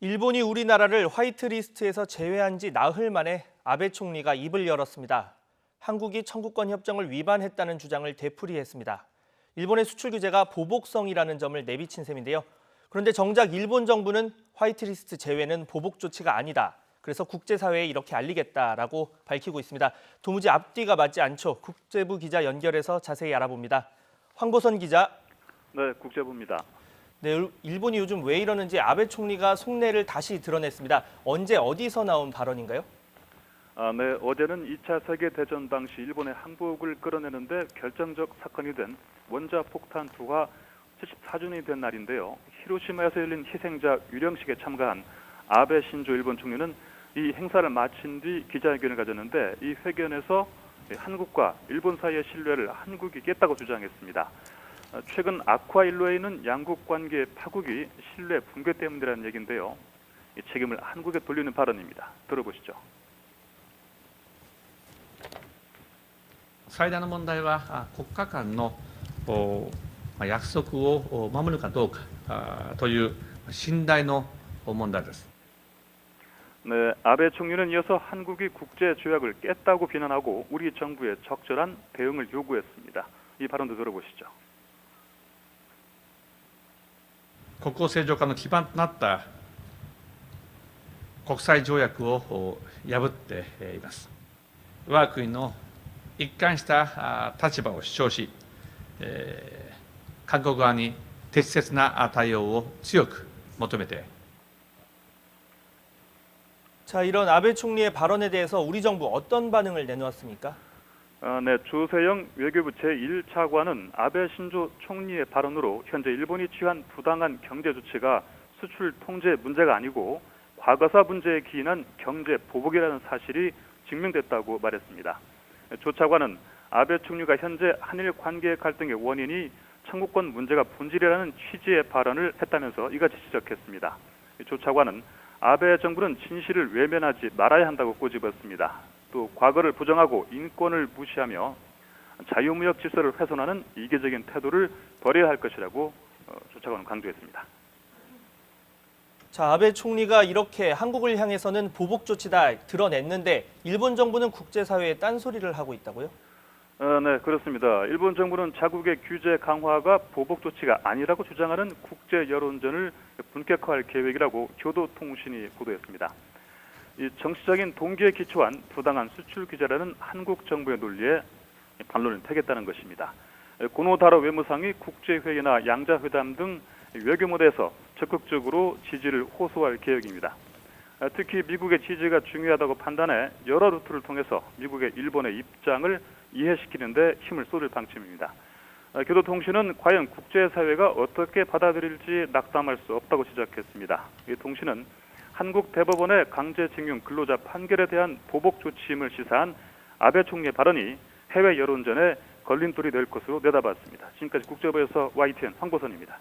일본이 우리나라를 화이트리스트에서 제외한 지 나흘 만에 아베 총리가 입을 열었습니다. 한국이 청구권 협정을 위반했다는 주장을 되풀이했습니다. 일본의 수출 규제가 보복성이라는 점을 내비친 셈인데요. 그런데 정작 일본 정부는 화이트리스트 제외는 보복 조치가 아니다. 그래서 국제사회에 이렇게 알리겠다라고 밝히고 있습니다. 도무지 앞뒤가 맞지 않죠. 국제부 기자 연결해서 자세히 알아봅니다. 황보선 기자. 네, 국제부입니다. 네, 일본이 요즘 왜 이러는지 아베 총리가 속내를 다시 드러냈습니다. 언제 어디서 나온 발언인가요? 네, 어제는 2차 세계대전 당시 일본의 항복을 끌어내는데 결정적 사건이 된 원자폭탄 투하 74주년이 된 날인데요. 히로시마에서 열린 희생자 유령식에 참가한 아베 신조 일본 총리는 이 행사를 마친 뒤 기자회견을 가졌는데 이 회견에서 한국과 일본 사이의 신뢰를 한국이 깼다고 주장했습니다. 최근 아쿠아일로에 있는 양국 관계 파국이 신뢰 붕괴 때문이라는 얘기인데요. 이 책임을 한국에 돌리는 발언입니다. 들어보시죠. 最大の問題は国家間の約束を守るかどうかという信頼の問題です。 네, 아베 총리는 이어서 한국이 국제 조약을 깼다고 비난하고 우리 정부의 적절한 대응을 요구했습니다. 이 발언도 들어보시죠. 国交正常化の基盤となった国際条約を破っています。我が国の一貫した立場を主張し、韓国側に適切な対応を強く求めて 자, 이런 아베 총리의 발언에 대해서 우리 정부 어떤 반응을 내놓았습니까? 네, 조세영 외교부 제1차관은 아베 신조 총리의 발언으로 현재 일본이 취한 부당한 경제 조치가 수출 통제 문제가 아니고 과거사 문제에 기인한 경제 보복이라는 사실이 증명됐다고 말했습니다. 조 차관은 아베 총리가 현재 한일 관계 갈등의 원인이 청구권 문제가 본질이라는 취지의 발언을 했다면서 이같이 지적했습니다. 조 차관은 아베 정부는 진실을 외면하지 말아야 한다고 꼬집었습니다. 또 과거를 부정하고 인권을 무시하며 자유무역 질서를 훼손하는 이기적인 태도를 버려야 할 것이라고 조 차관은 강조했습니다. 자, 아베 총리가 이렇게 한국을 향해서는 보복 조치다 드러냈는데 일본 정부는 국제사회에 딴소리를 하고 있다고요? 네, 그렇습니다. 일본 정부는 자국의 규제 강화가 보복 조치가 아니라고 주장하는 국제 여론전을 본격화할 계획이라고 교도통신이 보도했습니다. 이 정치적인 동기에 기초한 부당한 수출 규제라는 한국 정부의 논리에 반론을 패겠다는 것입니다. 고노다로 외무상이 국제회의나 양자회담 등 외교 무대에서 적극적으로 지지를 호소할 계획입니다. 특히 미국의 지지가 중요하다고 판단해 여러 루트를 통해서 미국의 일본의 입장을 이해시키는 데 힘을 쏟을 방침입니다. 교도통신은 과연 국제사회가 어떻게 받아들일지 낙담할 수 없다고 지적했습니다. 이 통신은 한국 대법원의 강제징용 근로자 판결에 대한 보복 조치임을 시사한 아베 총리의 발언이 해외 여론전에 걸림돌이 될 것으로 내다봤습니다. 지금까지 국제부에서 YTN 황보선입니다.